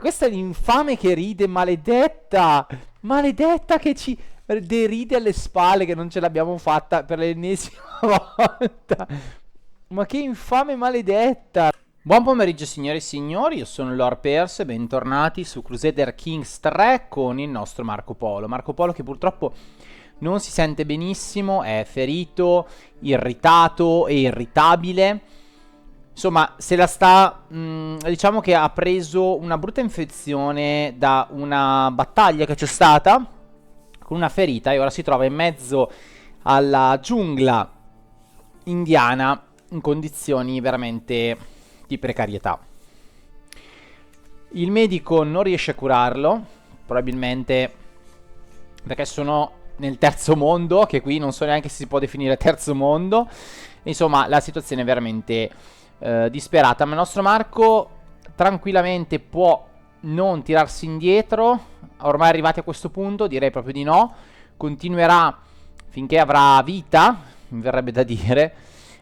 questa è l'infame che ride, maledetta! Maledetta che ci deride alle spalle che non ce l'abbiamo fatta per l'ennesima volta. Ma che infame maledetta! Buon pomeriggio signore e signori, io sono Lord Perse e bentornati su Crusader Kings 3 con il nostro Marco Polo. Marco Polo che purtroppo non si sente benissimo, è ferito, irritato e irritabile. Insomma, se la sta... diciamo che ha preso una brutta infezione da una battaglia che c'è stata con una ferita e ora si trova in mezzo alla giungla indiana in condizioni veramente di precarietà. Il medico non riesce a curarlo, probabilmente perché sono nel terzo mondo, che qui non so neanche se si può definire terzo mondo. Insomma, la situazione è veramente disperata, ma il nostro Marco tranquillamente può non tirarsi indietro. Ormai arrivati a questo punto direi proprio di no. Continuerà finché avrà vita, mi verrebbe da dire,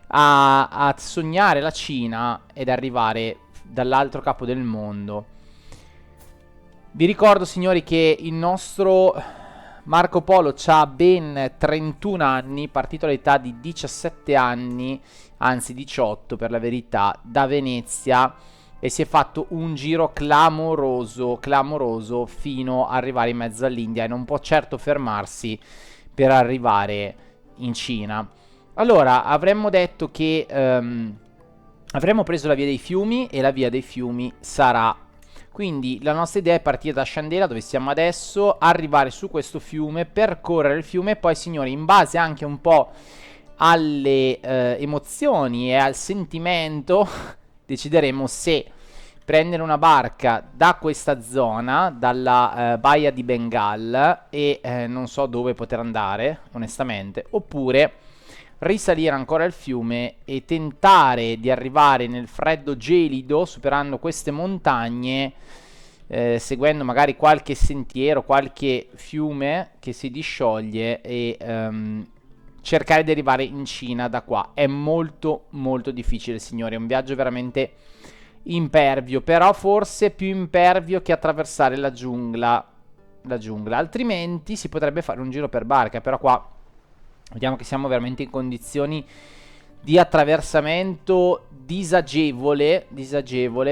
a sognare la Cina ed arrivare dall'altro capo del mondo. Vi ricordo signori che il nostro Marco Polo ha ben 31 anni, partito all'età di 17 anni, anzi 18 per la verità, da Venezia, e si è fatto un giro clamoroso, clamoroso, fino ad arrivare in mezzo all'India e non può certo fermarsi per arrivare in Cina. Allora, avremmo detto che avremmo preso la via dei fiumi e la via dei fiumi sarà... Quindi la nostra idea è partire da Shandela, dove siamo adesso, arrivare su questo fiume, percorrere il fiume e poi, signori, in base anche un po' alle emozioni e al sentimento, decideremo se prendere una barca da questa zona, dalla baia di Bengal, e non so dove poter andare, onestamente, oppure risalire ancora il fiume e tentare di arrivare nel freddo gelido, superando queste montagne, seguendo magari qualche sentiero, qualche fiume che si discioglie e cercare di arrivare in Cina da qua. È molto molto difficile, signori, è un viaggio veramente impervio, però forse più impervio che attraversare la giungla, altrimenti si potrebbe fare un giro per barca, però qua vediamo che siamo veramente in condizioni di attraversamento disagevole,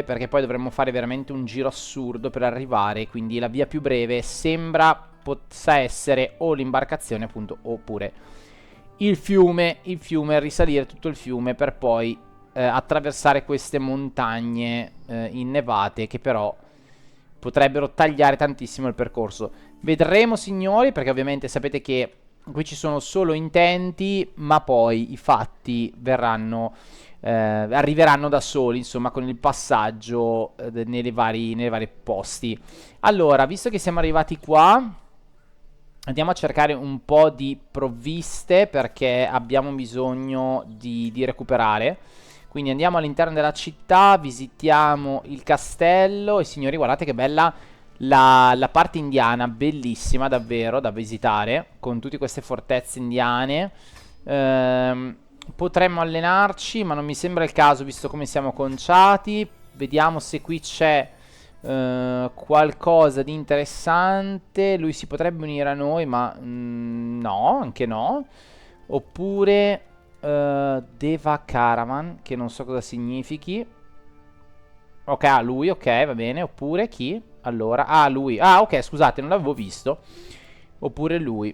perché poi dovremmo fare veramente un giro assurdo per arrivare, quindi la via più breve sembra possa essere o l'imbarcazione appunto, oppure il fiume, risalire tutto il fiume per poi attraversare queste montagne innevate che però potrebbero tagliare tantissimo il percorso. Vedremo signori, perché ovviamente sapete che qui ci sono solo intenti, ma poi i fatti verranno, arriveranno da soli, insomma, con il passaggio nei vari posti. Allora, visto che siamo arrivati qua, andiamo a cercare un po' di provviste, perché abbiamo bisogno di recuperare. Quindi andiamo all'interno della città, visitiamo il castello e signori, guardate che bella la parte indiana, bellissima davvero da visitare, con tutte queste fortezze indiane. Potremmo allenarci, ma non mi sembra il caso visto come siamo conciati. Vediamo se qui c'è qualcosa di interessante. Lui si potrebbe unire a noi, ma no, anche no. Oppure Deva Caravan, che non so cosa significhi. Ok, lui, ok, va bene. Oppure chi? Allora, lui. Ah, ok, scusate, non l'avevo visto. Oppure lui,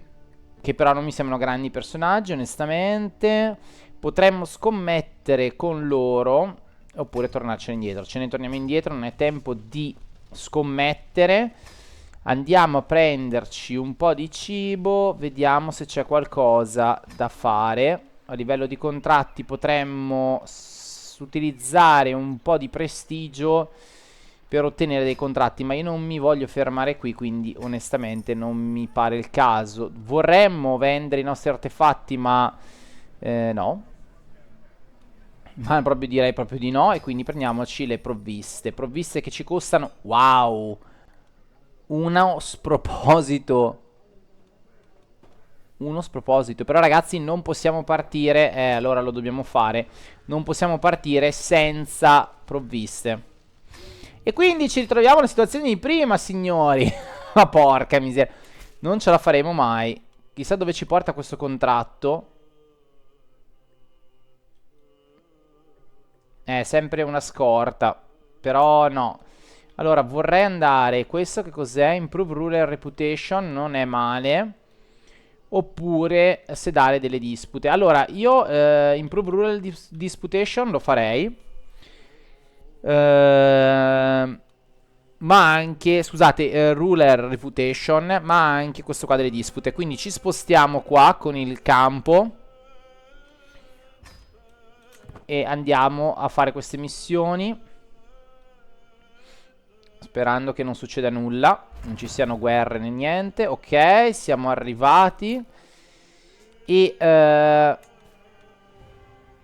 che però non mi sembrano grandi personaggi, onestamente. Potremmo scommettere con loro, oppure tornarcene indietro. Ce ne torniamo indietro, non è tempo di scommettere. Andiamo a prenderci un po' di cibo, vediamo se c'è qualcosa da fare. A livello di contratti potremmo utilizzare un po' di prestigio per ottenere dei contratti, ma io non mi voglio fermare qui, quindi onestamente non mi pare il caso. Vorremmo vendere i nostri artefatti, ma no, ma proprio direi proprio di no, e quindi prendiamoci le provviste che ci costano, wow, uno sproposito. Però ragazzi non possiamo partire, allora lo dobbiamo fare, non possiamo partire senza provviste. E quindi ci ritroviamo nella situazione di prima, signori. Ma porca miseria. Non ce la faremo mai. Chissà dove ci porta questo contratto. È sempre una scorta. Però no. Allora, vorrei andare. Questo che cos'è? Improve Ruler Reputation. Non è male. Oppure sedare delle dispute. Allora, io Improve Ruler Disputation lo farei. Ma anche, scusate, Ruler Reputation. Ma anche questo qua delle dispute. Quindi ci spostiamo qua con il campo. E andiamo a fare queste missioni. Sperando che non succeda nulla. Non ci siano guerre né niente. Ok, siamo arrivati. E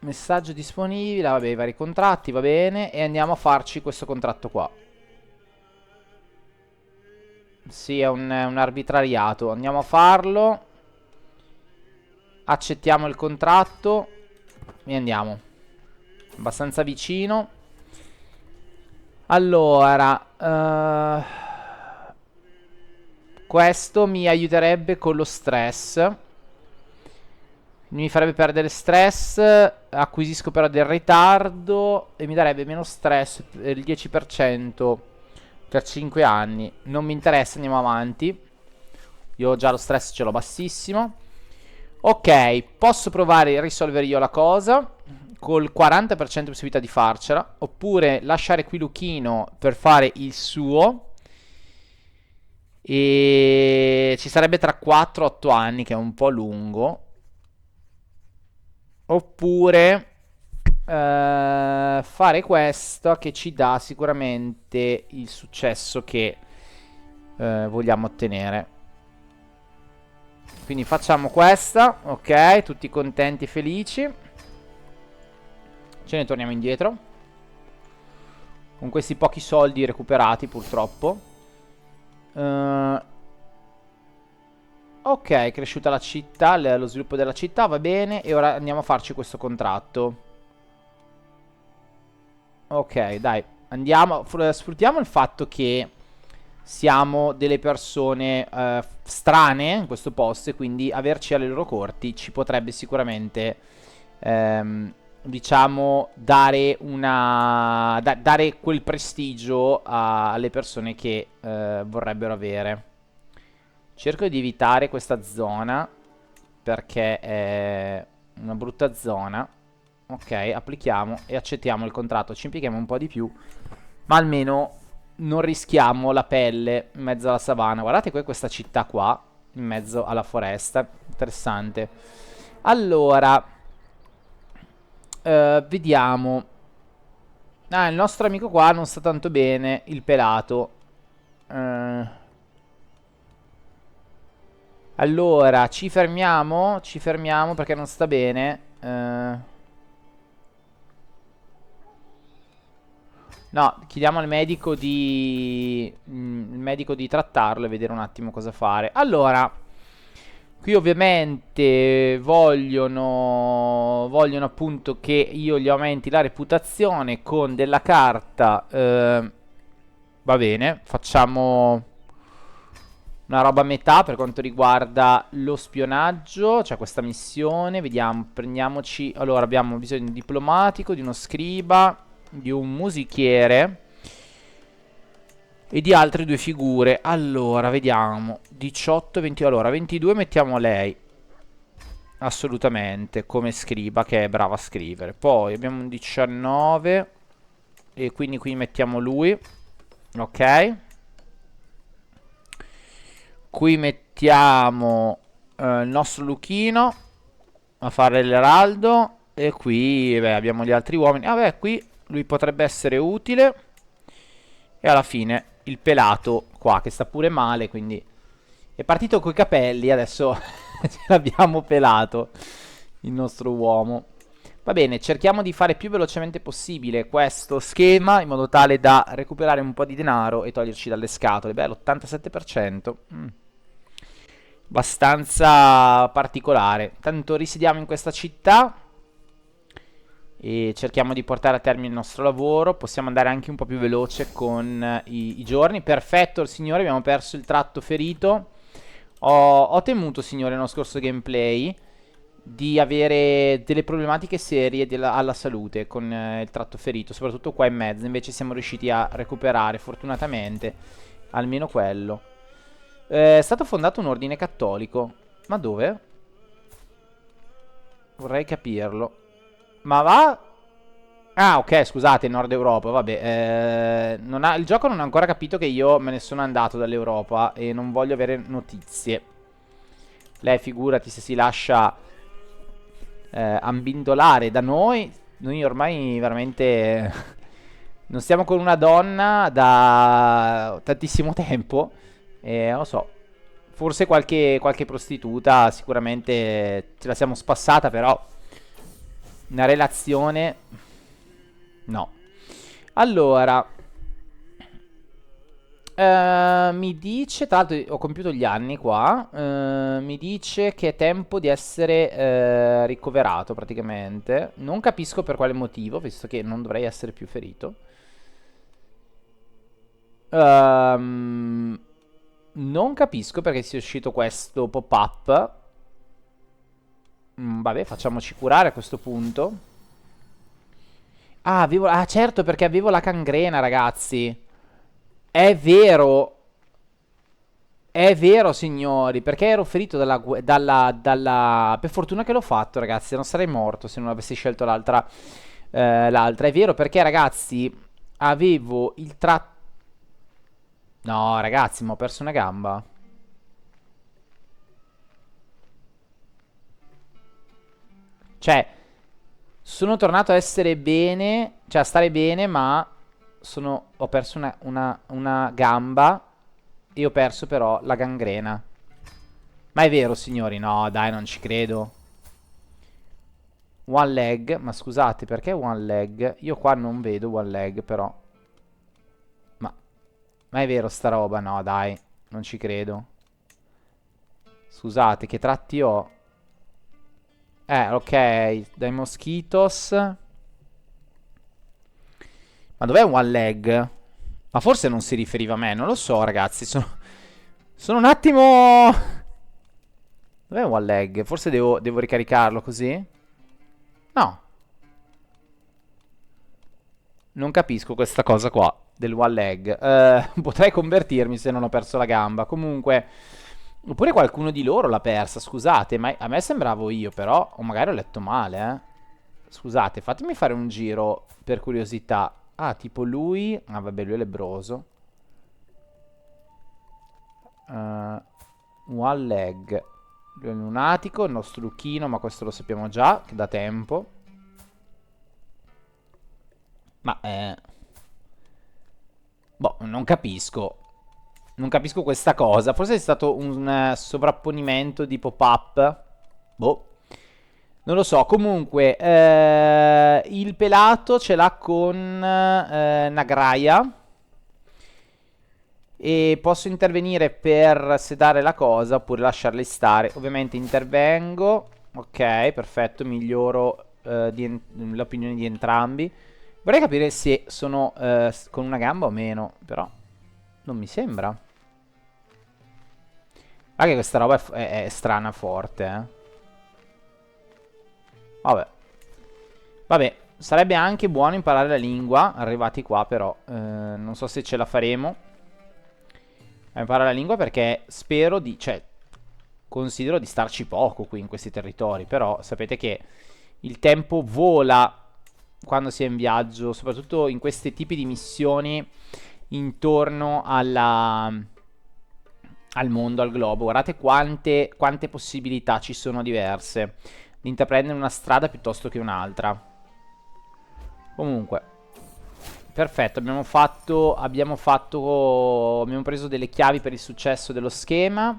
messaggio disponibile. Vabbè, i vari contratti, va bene. E andiamo a farci questo contratto qua. Sì, è un arbitrariato. Andiamo a farlo. Accettiamo il contratto. E andiamo. Abbastanza vicino. Allora, questo mi aiuterebbe con lo stress. Mi farebbe perdere stress. Acquisisco però del ritardo. E mi darebbe meno stress, il 10% per 5 anni. Non mi interessa, andiamo avanti. Io già lo stress ce l'ho bassissimo. Ok, posso provare a risolvere io la cosa col 40% di possibilità di farcela. Oppure lasciare qui Luchino per fare il suo. E ci sarebbe tra 4-8 anni, che è un po' lungo. Oppure fare questo, che ci dà sicuramente il successo che vogliamo ottenere. Quindi facciamo questa. Ok, tutti contenti e felici. Ce ne torniamo indietro con questi pochi soldi recuperati, purtroppo. Ok, è cresciuta la città, lo sviluppo della città, va bene. E ora andiamo a farci questo contratto. Ok, dai, andiamo. Sfruttiamo il fatto che siamo delle persone strane in questo posto, e quindi averci alle loro corti ci potrebbe sicuramente diciamo dare dare quel prestigio alle persone che vorrebbero avere. Cerco di evitare questa zona perché è una brutta zona. Ok, applichiamo e accettiamo il contratto. Ci impieghiamo un po' di più, ma almeno non rischiamo la pelle in mezzo alla savana. Guardate questa città qua in mezzo alla foresta. Interessante. Allora, vediamo. Ah, il nostro amico qua non sta tanto bene, il pelato. Allora, ci fermiamo. Ci fermiamo perché non sta bene. No, chiediamo al medico il medico di trattarlo e vedere un attimo cosa fare. Allora, qui ovviamente vogliono appunto che io gli aumenti la reputazione con della carta. Va bene, facciamo una roba a metà per quanto riguarda lo spionaggio. C'è questa missione, vediamo, prendiamoci. Allora, abbiamo bisogno di un diplomatico, di uno scriba, di un musichiere e di altre due figure. Allora, vediamo. 18, 20. Allora, 22 mettiamo lei. Assolutamente, come scriba, che è brava a scrivere. Poi abbiamo un 19. E quindi qui mettiamo lui. Ok. Qui mettiamo il nostro Luchino a fare l'eraldo. E qui beh, abbiamo gli altri uomini. Vabbè, qui lui potrebbe essere utile. E alla fine il pelato qua, che sta pure male, quindi è partito coi capelli. Adesso ce l'abbiamo pelato il nostro uomo. Va bene, cerchiamo di fare più velocemente possibile questo schema, in modo tale da recuperare un po' di denaro e toglierci dalle scatole. Beh, l'87%. Abbastanza particolare. Tanto risiediamo in questa città. e cerchiamo di portare a termine il nostro lavoro. Possiamo andare anche un po' più veloce con i giorni. Perfetto, signore, abbiamo perso il tratto ferito. Ho temuto, signore, nello scorso gameplay di avere delle problematiche serie alla salute con il tratto ferito, soprattutto qua in mezzo. Invece siamo riusciti a recuperare, fortunatamente, almeno quello. È stato fondato un ordine cattolico. Ma dove? Vorrei capirlo. Ma va? Ah, ok, scusate, Nord Europa, vabbè. Il gioco non ha ancora capito che io me ne sono andato dall'Europa e non voglio avere notizie. Lei, figurati, se si lascia ambindolare da noi. Noi ormai veramente non stiamo con una donna da tantissimo tempo. E non lo so. Forse qualche prostituta sicuramente ce la siamo spassata, però una relazione no. Allora, mi dice, tra l'altro ho compiuto gli anni qua, mi dice che è tempo di essere ricoverato praticamente. Non capisco per quale motivo, visto che non dovrei essere più ferito. Non capisco perché sia uscito questo pop-up. Vabbè, facciamoci curare a questo punto. Ah, certo, perché avevo la cangrena, ragazzi. È vero. È vero, signori, perché ero ferito per fortuna che l'ho fatto, ragazzi. Non sarei morto se non avessi scelto l'altra. L'altra. È vero, perché, ragazzi, avevo il tratto. No, ragazzi, ma ho perso una gamba. Cioè, sono tornato a essere bene, cioè a stare bene, ma ho perso una gamba e ho perso però la gangrena. Ma è vero, signori? No, dai, non ci credo. One leg, ma scusate, perché one leg? Io qua non vedo one leg, però. Ma, ma è vero sta roba? No, dai, non ci credo. Scusate, che tratti ho? Ok, dai mosquitos. Ma dov'è one leg? Ma forse non si riferiva a me, non lo so, ragazzi. Sono un attimo. Dov'è one leg? Forse devo ricaricarlo così? No, non capisco questa cosa qua del one leg. Potrei convertirmi se non ho perso la gamba. Comunque, oppure qualcuno di loro l'ha persa. Scusate, ma a me sembravo io, però. O magari ho letto male, eh. Scusate, fatemi fare un giro per curiosità. Ah, tipo lui. Ah, vabbè, lui è lebbroso. Eh, one leg. Lui è un lunatico, il nostro Lucchino, ma questo lo sappiamo già, che da tempo. Ma, boh, non capisco. Non capisco questa cosa. Forse è stato un sovrapponimento di pop-up. Boh. Non lo so. Comunque, il pelato ce l'ha con Nagraya. E posso intervenire per sedare la cosa oppure lasciarli stare. Ovviamente intervengo. Ok, perfetto. Miglioro l'opinione di entrambi. Vorrei capire se sono con una gamba o meno. Però non mi sembra. Ma che questa roba è strana forte, eh. Vabbè. Vabbè, sarebbe anche buono imparare la lingua. Arrivati qua, però. Non so se ce la faremo a imparare la lingua perché spero di. Cioè, considero di starci poco qui in questi territori. Però sapete che il tempo vola quando si è in viaggio. Soprattutto in questi tipi di missioni intorno al mondo, al globo. Guardate quante possibilità ci sono diverse di intraprendere una strada piuttosto che un'altra. Comunque, perfetto, abbiamo preso delle chiavi per il successo dello schema.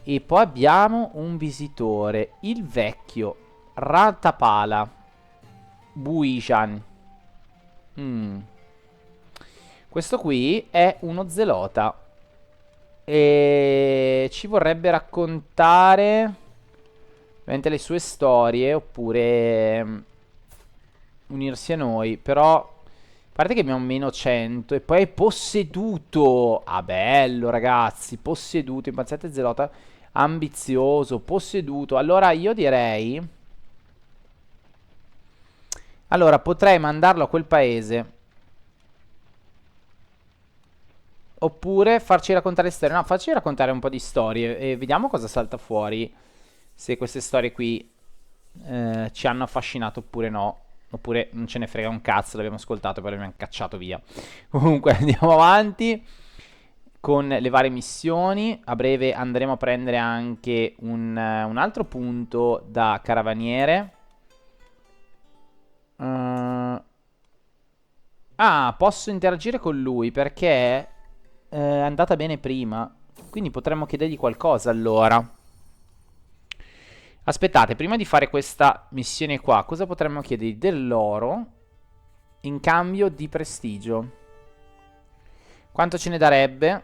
E poi abbiamo un visitore, il vecchio Ratapala Buijan. Mm. Questo qui è uno zelota. E ci vorrebbe raccontare ovviamente le sue storie, oppure unirsi a noi, però a parte che abbiamo meno 100 e poi è posseduto. Ah, bello, ragazzi, posseduto, impazzente zelota, ambizioso, posseduto. Allora io direi, allora potrei mandarlo a quel paese. Oppure farci raccontare storie. No, farci raccontare un po' di storie e vediamo cosa salta fuori. Se queste storie qui ci hanno affascinato oppure no. Oppure non ce ne frega un cazzo, l'abbiamo ascoltato e poi l'abbiamo cacciato via. Comunque andiamo avanti con le varie missioni. A breve andremo a prendere anche un altro punto da caravaniere. Posso interagire con lui perché è andata bene prima. Quindi potremmo chiedergli qualcosa allora. Aspettate, prima di fare questa missione qua, cosa potremmo chiedergli? Dell'oro in cambio di prestigio. Quanto ce ne darebbe?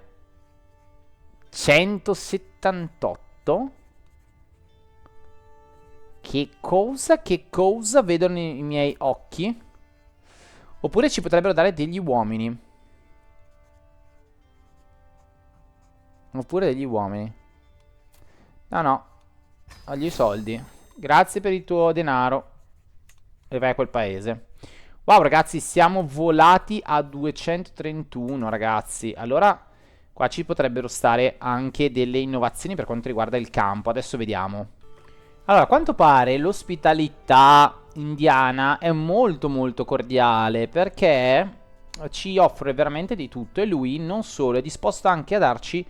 178. Che cosa vedono i miei occhi? Oppure ci potrebbero dare degli uomini. Oppure degli uomini. No, no. Voglio i soldi. Grazie per il tuo denaro. E vai a quel paese. Wow, ragazzi, siamo volati a 231, ragazzi. Allora, qua ci potrebbero stare anche delle innovazioni per quanto riguarda il campo. Adesso vediamo. Allora, a quanto pare l'ospitalità indiana è molto molto cordiale perché ci offre veramente di tutto e lui non solo è disposto anche a darci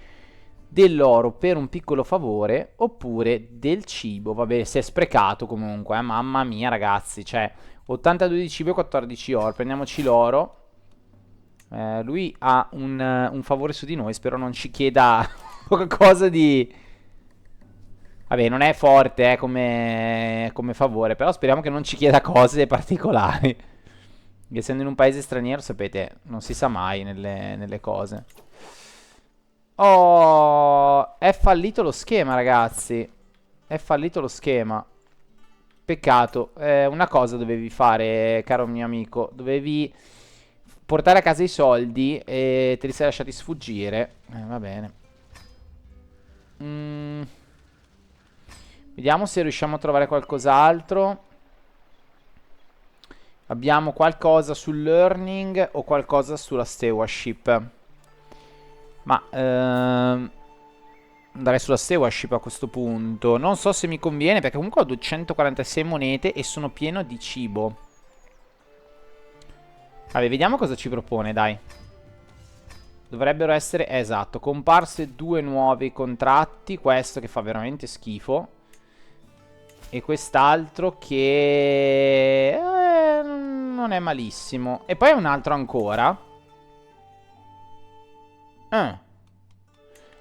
dell'oro per un piccolo favore oppure del cibo. Vabbè, si è sprecato comunque, mamma mia, ragazzi, cioè 82 di cibo e 14 oro. Prendiamoci l'oro. Lui ha un favore su di noi, spero non ci chieda qualcosa di... Vabbè, non è forte come favore, però speriamo che non ci chieda cose particolari. Essendo in un paese straniero, sapete, non si sa mai nelle cose. Oh, è fallito lo schema, ragazzi. È fallito lo schema. Peccato. Una cosa dovevi fare, caro mio amico. Dovevi portare a casa i soldi e te li sei lasciati sfuggire. Va bene. Vediamo se riusciamo a trovare qualcos'altro. Abbiamo qualcosa sul learning o qualcosa sulla stewardship. Ma andare sulla stewardship a questo punto. Non so se mi conviene perché comunque ho 246 monete e sono pieno di cibo. Vabbè, vediamo cosa ci propone, dai. Dovrebbero essere, esatto, comparse 2 nuovi contratti. Questo che fa veramente schifo. E quest'altro che non è malissimo. E poi un altro ancora.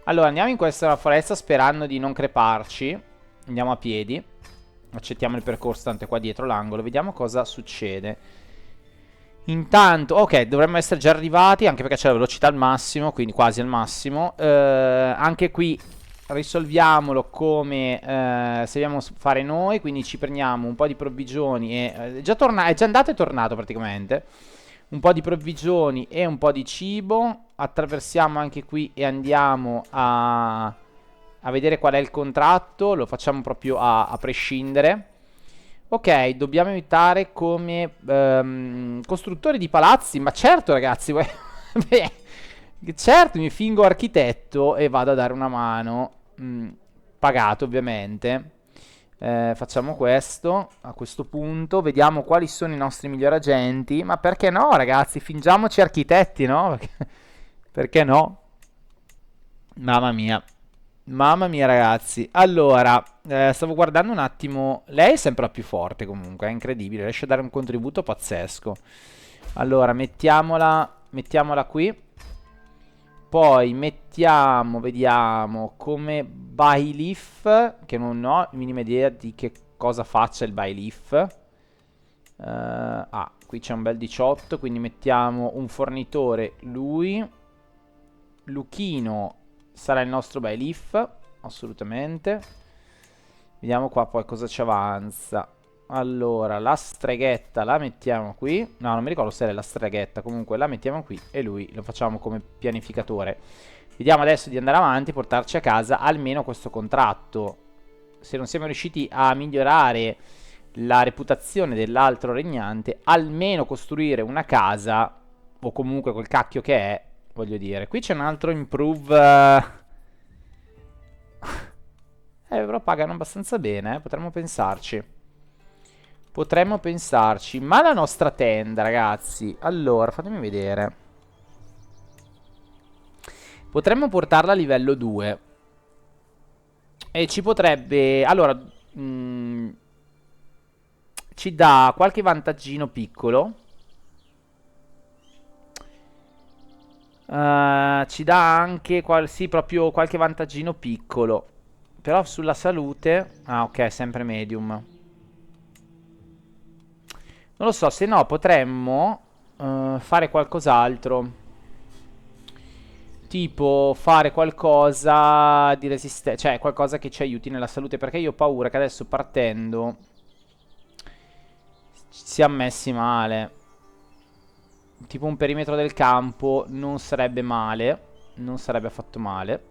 Allora andiamo in questa foresta sperando di non creparci. Andiamo a piedi. Accettiamo il percorso, tanto è qua dietro l'angolo. Vediamo cosa succede. Intanto, ok, dovremmo essere già arrivati, anche perché c'è la velocità al massimo, quindi quasi al massimo. Anche qui risolviamolo come se dobbiamo fare noi, quindi ci prendiamo un po' di provvigioni e è già andato e tornato praticamente. Un po' di provvigioni e un po' di cibo. Attraversiamo anche qui e andiamo a vedere qual è il contratto. Lo facciamo proprio a prescindere. Ok, dobbiamo evitare come costruttori di palazzi. Ma certo, ragazzi. Beh, certo, mi fingo architetto e vado a dare una mano. Pagato, ovviamente. Facciamo questo a questo punto. Vediamo quali sono i nostri migliori agenti. Ma perché no, ragazzi? Fingiamoci architetti, no? Perché no? Mamma mia. Mamma mia, ragazzi. Allora, stavo guardando un attimo. Lei è sempre la più forte comunque, è incredibile. Riesce a dare un contributo pazzesco. Allora, mettiamola qui. Poi mettiamo, vediamo, come bailiff, che non ho minima idea di che cosa faccia il bailiff. Qui c'è un bel 18, quindi mettiamo un fornitore, lui. Luchino sarà il nostro bailiff, assolutamente. Vediamo qua poi cosa ci avanza. Allora, la streghetta la mettiamo qui. No, non mi ricordo se è la streghetta. Comunque la mettiamo qui e lui lo facciamo come pianificatore. Vediamo adesso di andare avanti, portarci a casa almeno questo contratto. Se non siamo riusciti a migliorare la reputazione dell'altro regnante, almeno costruire una casa, o comunque quel cacchio che è, voglio dire. Qui c'è un altro improve. Però pagano abbastanza bene, potremmo pensarci. Potremmo pensarci. Ma la nostra tenda, ragazzi, allora, fatemi vedere. Potremmo portarla a livello 2. E ci potrebbe... Allora, ci dà qualche vantaggino piccolo. Ci dà anche, sì, proprio qualche vantaggino piccolo. Però sulla salute... Ah, ok, sempre medium. Non lo so, se no potremmo fare qualcos'altro. Tipo fare qualcosa di resistente, cioè qualcosa che ci aiuti nella salute. Perché io ho paura che adesso partendo ci siamo messi male. Tipo un perimetro del campo non sarebbe male. Non sarebbe affatto male.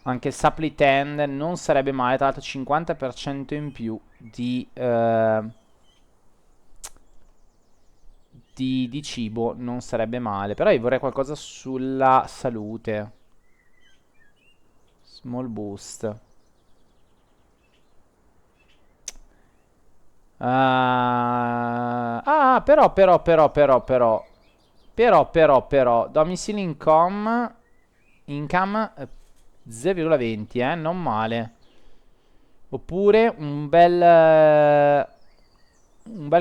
Anche il supply tend non sarebbe male. Tra l'altro 50% in più di cibo non sarebbe male. Però io vorrei qualcosa sulla salute. Small boost. Però domicile income 0,20, non male. Oppure un bel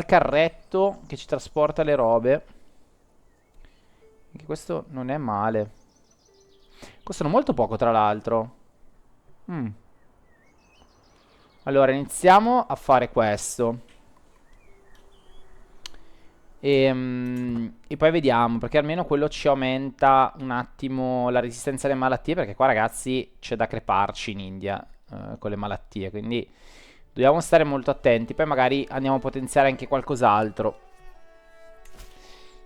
carretto che ci trasporta le robe. Anche questo non è male. Costano molto poco, tra l'altro. Allora, iniziamo a fare questo. E poi vediamo, perché almeno quello ci aumenta un attimo la resistenza alle malattie, perché qua, ragazzi, c'è da creparci in India con le malattie, quindi dobbiamo stare molto attenti. Poi magari andiamo a potenziare anche qualcos'altro.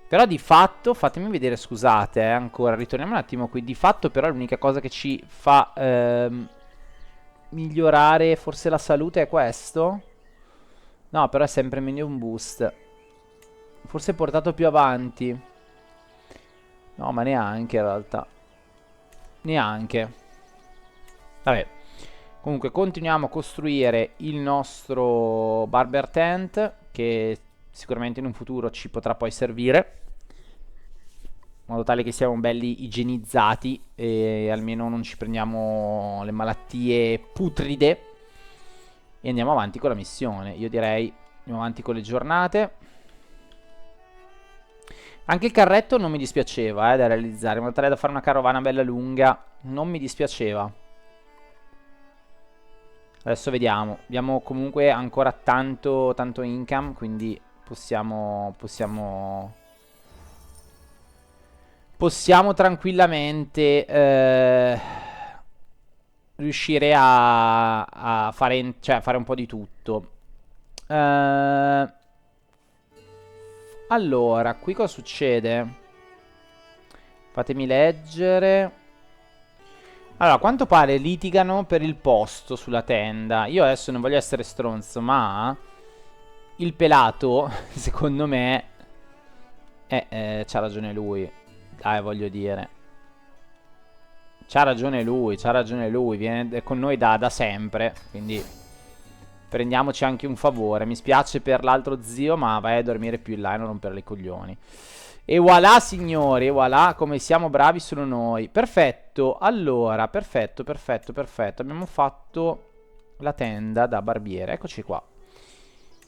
Però di fatto, fatemi vedere, scusate, ancora, ritorniamo un attimo qui. Di fatto però l'unica cosa che ci fa migliorare forse la salute è questo. No, però è sempre meglio un boost. Forse portato più avanti. No, ma neanche in realtà. Neanche. Vabbè. Comunque continuiamo a costruire il nostro barber tent, che sicuramente in un futuro ci potrà poi servire, in modo tale che siamo belli igienizzati e almeno non ci prendiamo le malattie putride. E andiamo avanti con la missione. Io direi andiamo avanti con le giornate. Anche il carretto non mi dispiaceva da realizzare, in modo tale da fare una carovana bella lunga. Non mi dispiaceva. Adesso vediamo. Abbiamo comunque ancora tanto income, quindi possiamo tranquillamente riuscire a fare, cioè, fare un po' di tutto. Allora, qui cosa succede? Fatemi leggere. Allora, a quanto pare litigano per il posto sulla tenda. Io adesso non voglio essere stronzo, ma il pelato, secondo me, c'ha ragione lui. Dai, voglio dire. C'ha ragione lui. Viene con noi da sempre. Quindi prendiamoci anche un favore. Mi spiace per l'altro zio, ma vai a dormire più in là e non rompere i coglioni. E voilà, signori, e voilà, come siamo bravi solo noi. Perfetto, allora, perfetto. Abbiamo fatto la tenda da barbiere. Eccoci qua.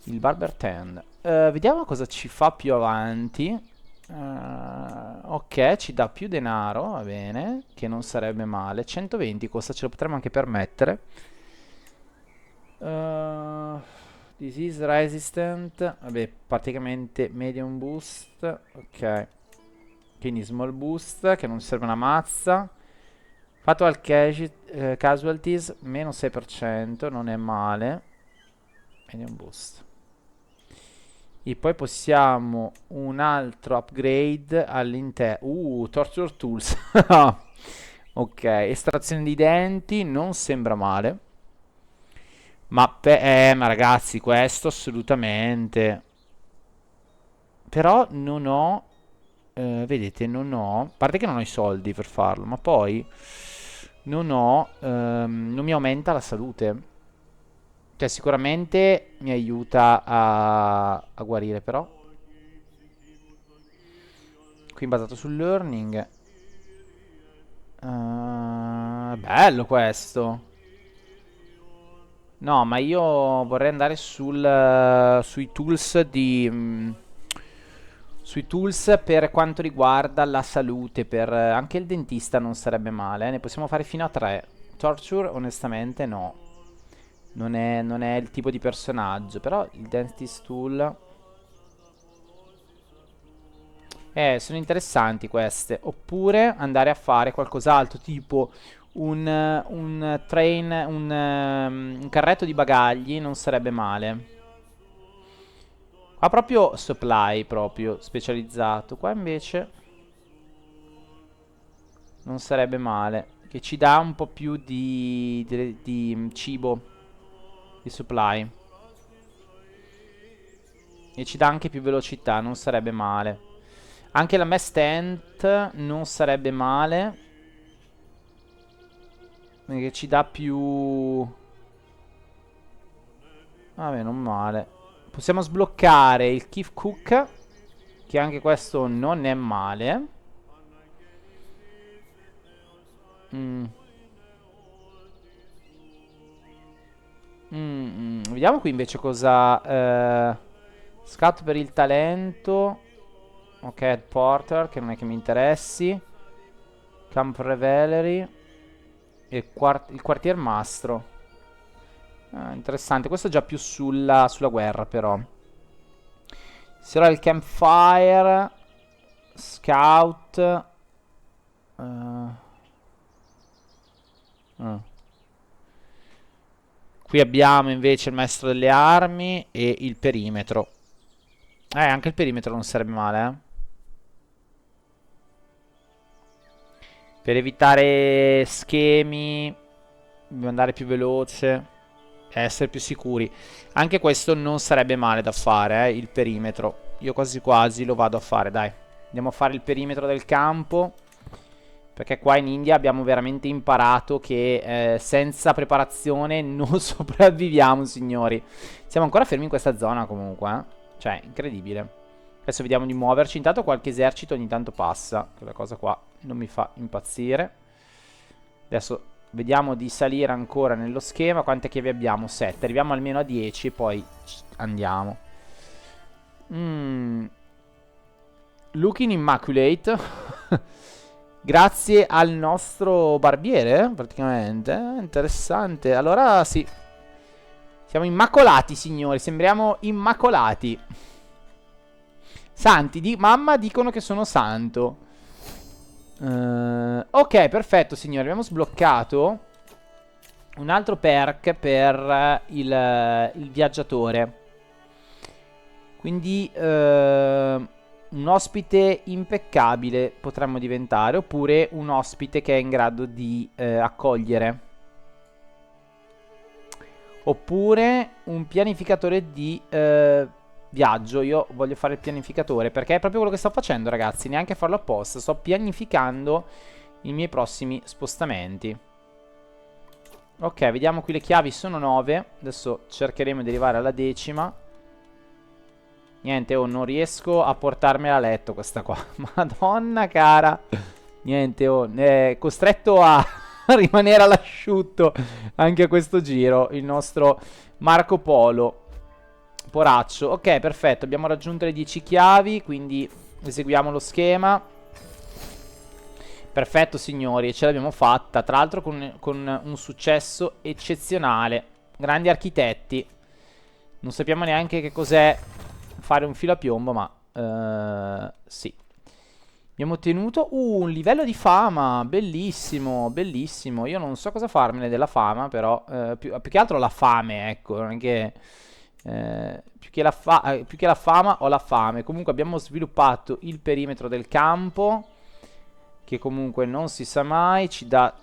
Il barber tent. Vediamo cosa ci fa più avanti. Ok, ci dà più denaro, va bene, che non sarebbe male. 120 costa, ce lo potremmo anche permettere. Disease resistant, vabbè, praticamente medium boost. Ok, quindi small boost, che non serve una mazza. Fatal casualties, meno 6%, non è male. Medium boost. E poi possiamo un altro upgrade all'interno. Torture Tools. Ok, estrazione di denti, non sembra male. Ma ragazzi, questo assolutamente. Però non ho. Vedete, non ho. A parte che non ho i soldi per farlo, ma poi non ho. Non mi aumenta la salute. Cioè, sicuramente mi aiuta a guarire, però. Qui basato sul learning. Bello questo. No, ma io vorrei andare sui tools sui tools per quanto riguarda la salute. Anche il dentista non sarebbe male. Ne possiamo fare fino a 3. Torture, onestamente, no. Non è il tipo di personaggio. Però il dentist tool. Sono interessanti queste. Oppure andare a fare qualcos'altro, tipo un train, un carretto di bagagli non sarebbe male. Qua proprio supply, proprio specializzato. Qua invece non sarebbe male. Che ci dà un po' più di cibo, di supply. E ci dà anche più velocità, non sarebbe male. Anche la Mass Tent non sarebbe male. Perché ci dà più. Vabbè, non male. Possiamo sbloccare il Keef Cook, che anche questo non è male. Mm. Vediamo qui invece cosa. Scout per il talento. Ok, Head Porter, che non è che mi interessi. Camp Revelry. E il quartier mastro. Interessante. Questo è già più sulla guerra, però. Sarà il campfire. Scout. Ah. Qui abbiamo invece il maestro delle armi e il perimetro. Anche il perimetro non sarebbe male, eh. Per evitare schemi, andare più veloce, essere più sicuri. Anche questo non sarebbe male da fare, il perimetro. Io quasi quasi lo vado a fare, dai. Andiamo a fare il perimetro del campo. Perché qua in India abbiamo veramente imparato che senza preparazione non sopravviviamo, signori. Siamo ancora fermi in questa zona comunque, eh. Cioè, incredibile. Adesso vediamo di muoverci. Intanto qualche esercito ogni tanto passa. Quella cosa qua non mi fa impazzire. Adesso vediamo di salire ancora nello schema. Quante chiavi abbiamo? 7. Arriviamo almeno a 10 e poi andiamo. Looking Immaculate. Grazie al nostro barbiere, praticamente. Interessante. Allora, sì. Siamo immacolati, signori. Sembriamo immacolati. Santi. Mamma dicono che sono santo. Ok, perfetto, signori. Abbiamo sbloccato un altro perk per il viaggiatore. Quindi un ospite impeccabile potremmo diventare, oppure un ospite che è in grado di accogliere, oppure un pianificatore di viaggio. Io voglio fare il pianificatore perché è proprio quello che sto facendo, ragazzi, neanche a farlo apposta. Sto pianificando i miei prossimi spostamenti. Ok, vediamo qui, le chiavi sono 9. Adesso cercheremo di arrivare alla 10ª. Niente, non riesco a portarmela a letto questa qua. Madonna cara. Niente, è costretto a rimanere all'asciutto anche a questo giro il nostro Marco Polo. Poraccio. Ok, perfetto, abbiamo raggiunto le 10 chiavi, quindi eseguiamo lo schema. Perfetto, signori, ce l'abbiamo fatta. Tra l'altro con un successo eccezionale. Grandi architetti. Non sappiamo neanche che cos'è fare un filo a piombo, ma sì. Abbiamo ottenuto un livello di fama, bellissimo, bellissimo. Io non so cosa farmene della fama, però più che altro la fame, ecco, non è che più che la fama ho la fame. Comunque abbiamo sviluppato il perimetro del campo, che comunque non si sa mai, ci dà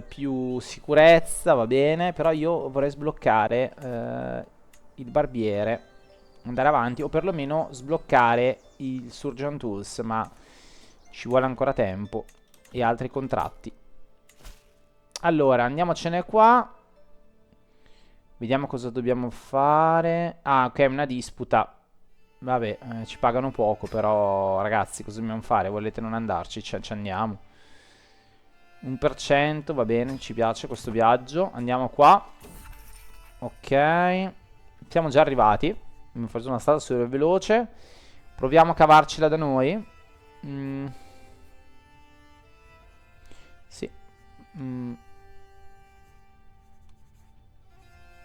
più sicurezza, va bene, però io vorrei sbloccare il barbiere, andare avanti o perlomeno sbloccare il Surgeon Tools, ma ci vuole ancora tempo e altri contratti. Allora, andiamocene qua. Vediamo cosa dobbiamo fare. Ah, ok, una disputa. Vabbè, ci pagano poco, però ragazzi, cosa dobbiamo fare? Volete non andarci? Ci andiamo. 1%, va bene, ci piace questo viaggio. Andiamo qua. Ok. Siamo già arrivati. Abbiamo fatto una strada super veloce. Proviamo a cavarcela da noi. Sì.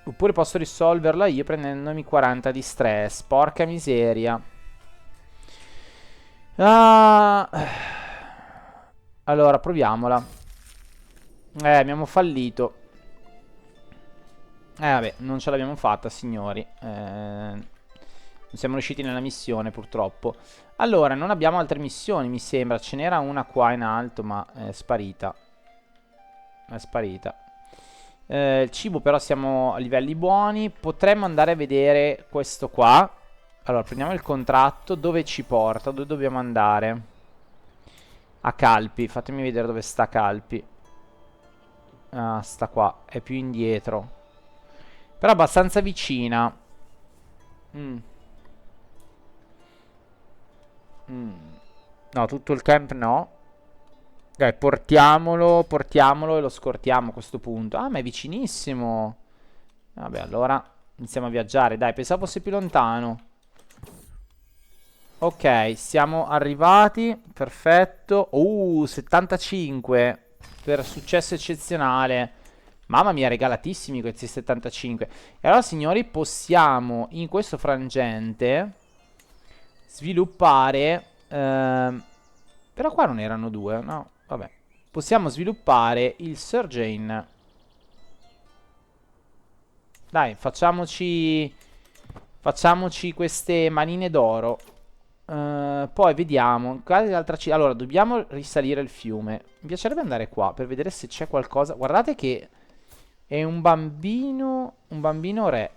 Oppure posso risolverla io prendendomi 40 di stress. Porca miseria. Ah. Allora, proviamola. Abbiamo fallito. Vabbè, non ce l'abbiamo fatta, signori. Non siamo riusciti nella missione, purtroppo. Allora, non abbiamo altre missioni, mi sembra. Ce n'era una qua in alto, ma è sparita. È sparita. Il cibo però siamo a livelli buoni. Potremmo andare a vedere questo qua. Allora, prendiamo il contratto. Dove ci porta? Dove dobbiamo andare? A Calpi. Fatemi vedere dove sta Calpi. Ah, sta qua. È più indietro. Però abbastanza vicina. No, tutto il camp no. Dai, portiamolo e lo scortiamo a questo punto. Ah, ma è vicinissimo. Vabbè, allora iniziamo a viaggiare. Dai, pensavo fosse più lontano. Ok, siamo arrivati. Perfetto. 75 per successo eccezionale. Mamma mia, regalatissimi questi 75. E allora, signori, possiamo in questo frangente sviluppare... però qua non erano due, no? Vabbè. Possiamo sviluppare il Surgeon. Dai, facciamoci queste manine d'oro. Poi vediamo. Allora, dobbiamo risalire il fiume. Mi piacerebbe andare qua per vedere se c'è qualcosa. Guardate che è un bambino re.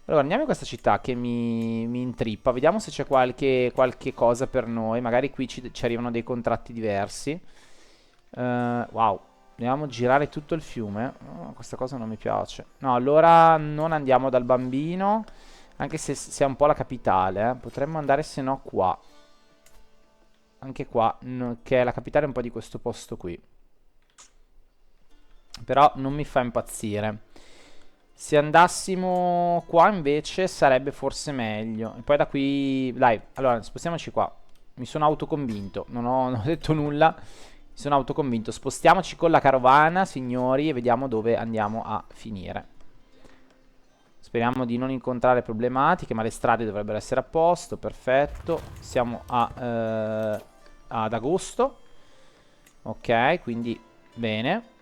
Allora, andiamo in questa città che mi intrippa. Vediamo se c'è qualche cosa per noi. Magari qui ci arrivano dei contratti diversi. Wow. Dobbiamo girare tutto il fiume. Oh, questa cosa non mi piace. No, allora non andiamo dal bambino. Anche se sia un po' la capitale. Potremmo andare se no qua. Anche qua, che è la capitale un po' di questo posto qui. Però non mi fa impazzire. Se andassimo qua invece sarebbe forse meglio. E poi da qui... Dai, allora spostiamoci qua. Mi sono autoconvinto. Non ho detto nulla. Mi sono autoconvinto. Spostiamoci con la carovana, signori, e vediamo dove andiamo a finire. Speriamo di non incontrare problematiche, ma le strade dovrebbero essere a posto. Perfetto. Siamo ad agosto. Ok, quindi bene.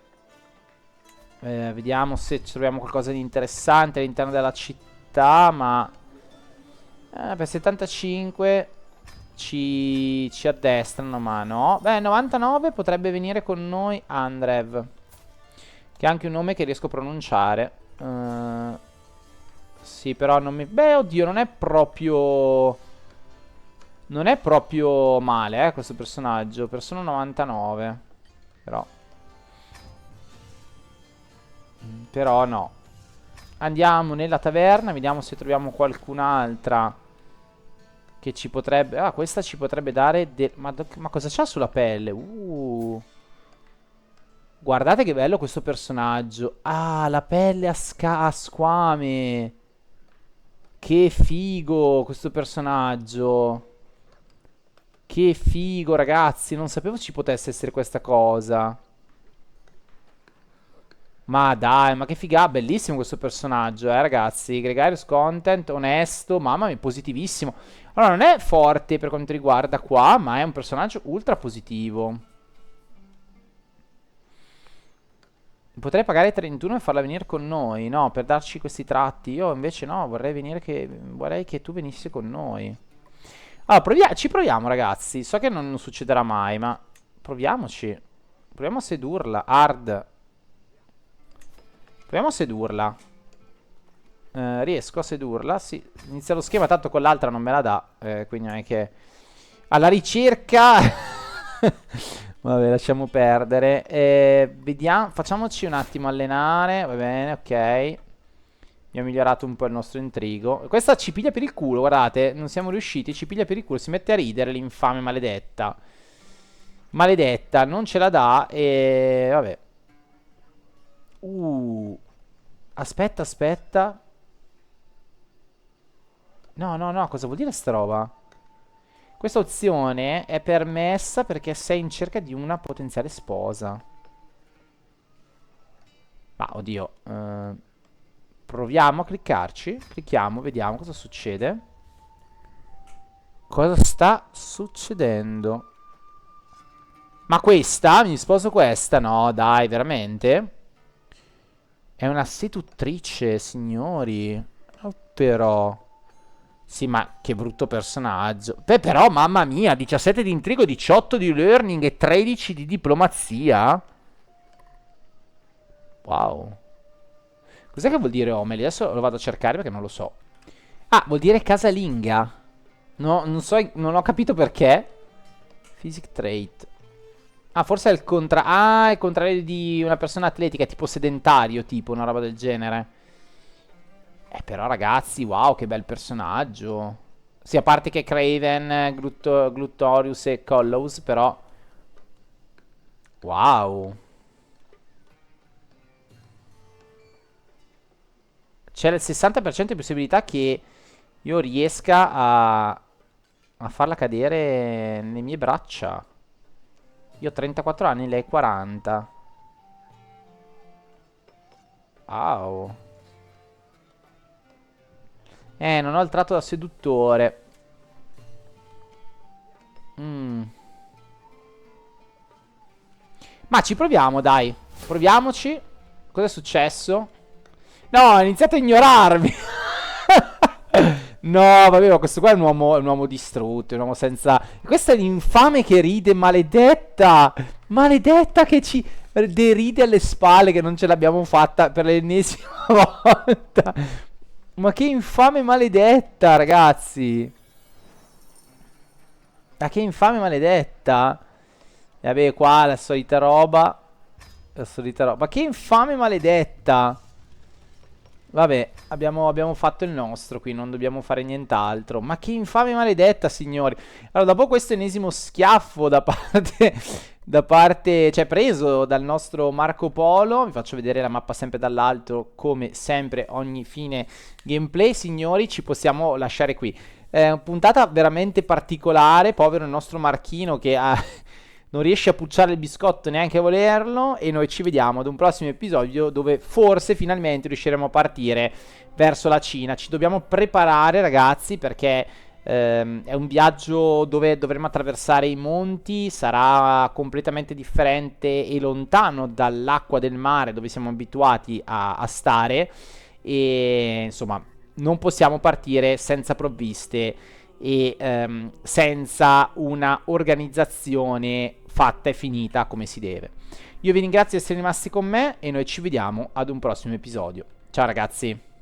Vediamo se troviamo qualcosa di interessante all'interno della città, ma per 75 ci addestrano, ma no. Beh, 99 potrebbe venire con noi Andrev, che è anche un nome che riesco a pronunciare. Sì, però non mi... Beh, oddio, non è proprio... Non è proprio male, questo personaggio. Persona 99. Però no. Andiamo nella taverna, vediamo se troviamo qualcun'altra che ci potrebbe... Ah, questa ci potrebbe dare... Ma cosa c'ha sulla pelle? Guardate che bello questo personaggio. Ah, la pelle a squame. Che figo questo personaggio. Che figo, ragazzi. Non sapevo ci potesse essere questa cosa. Ma dai, ma che figa, bellissimo questo personaggio, ragazzi. Gregarious content, onesto, mamma mia, positivissimo. Allora, non è forte per quanto riguarda qua, ma è un personaggio ultra positivo. Potrei pagare 31 e farla venire con noi, no, per darci questi tratti. Io invece no, vorrei che tu venissi con noi. Allora, ci proviamo, ragazzi. So che non succederà mai, ma proviamoci. Proviamo a sedurla. Hard. Proviamo a sedurla. Riesco a sedurla? Sì. Inizia lo schema, tanto con l'altra non me la dà. Quindi non è che... Alla ricerca... Vabbè, lasciamo perdere. Vediamo, facciamoci un attimo allenare. Va bene, ok. Abbiamo migliorato un po' il nostro intrigo. Questa ci piglia per il culo, guardate. Non siamo riusciti, ci piglia per il culo. Si mette a ridere, l'infame maledetta. Maledetta, non ce la dà e... Vabbè. Aspetta, aspetta. No, no, no, cosa vuol dire sta roba? Questa opzione è permessa perché sei in cerca di una potenziale sposa. Ma, oddio. Proviamo a cliccarci. Clicchiamo, vediamo cosa succede. Cosa sta succedendo? Ma questa? Mi sposo questa? No, dai, veramente? È una seduttrice, signori. Oh, però... Sì, ma che brutto personaggio. Beh, però, mamma mia, 17 di intrigo, 18 di learning e 13 di diplomazia. Wow. Cos'è che vuol dire Omeli? Adesso lo vado a cercare perché non lo so. Ah, vuol dire casalinga. No, non so, non ho capito perché. Physic trait. Ah, forse è il è il contrario di una persona atletica, tipo sedentario, tipo una roba del genere. Però ragazzi, wow, che bel personaggio. Sì, a parte che Craven, Glutorius e Collows, però... Wow. C'è il 60% di possibilità che io riesca a farla cadere nelle mie braccia. Io ho 34 anni, lei 40. Wow. Non ho il tratto da seduttore. Ma ci proviamo, dai. Proviamoci. Cosa è successo? No, ha iniziato a ignorarmi. No, vabbè, ma questo qua è un uomo distrutto, è un uomo senza... Questa è l'infame che ride, maledetta. Maledetta che ci deride alle spalle che non ce l'abbiamo fatta per l'ennesima volta. Ma che infame maledetta, ragazzi. Ma che infame maledetta. E vabbè, qua la solita roba. La solita roba. Ma che infame maledetta. Vabbè, abbiamo fatto il nostro qui, non dobbiamo fare nient'altro. Ma che infame maledetta, signori. Allora, dopo questo ennesimo schiaffo da parte, cioè preso dal nostro Marco Polo, vi faccio vedere la mappa sempre dall'alto, come sempre ogni fine gameplay, signori, ci possiamo lasciare qui. Puntata veramente particolare, povero il nostro Marchino che non riesce a pucciare il biscotto neanche a volerlo. E noi ci vediamo ad un prossimo episodio dove forse finalmente riusciremo a partire verso la Cina. Ci dobbiamo preparare, ragazzi, perché è un viaggio dove dovremo attraversare i monti. Sarà completamente differente e lontano dall'acqua del mare dove siamo abituati a stare. E insomma, non possiamo partire senza provviste e senza una organizzazione fatta e finita come si deve. Io vi ringrazio di essere rimasti con me e noi ci vediamo ad un prossimo episodio. Ciao ragazzi.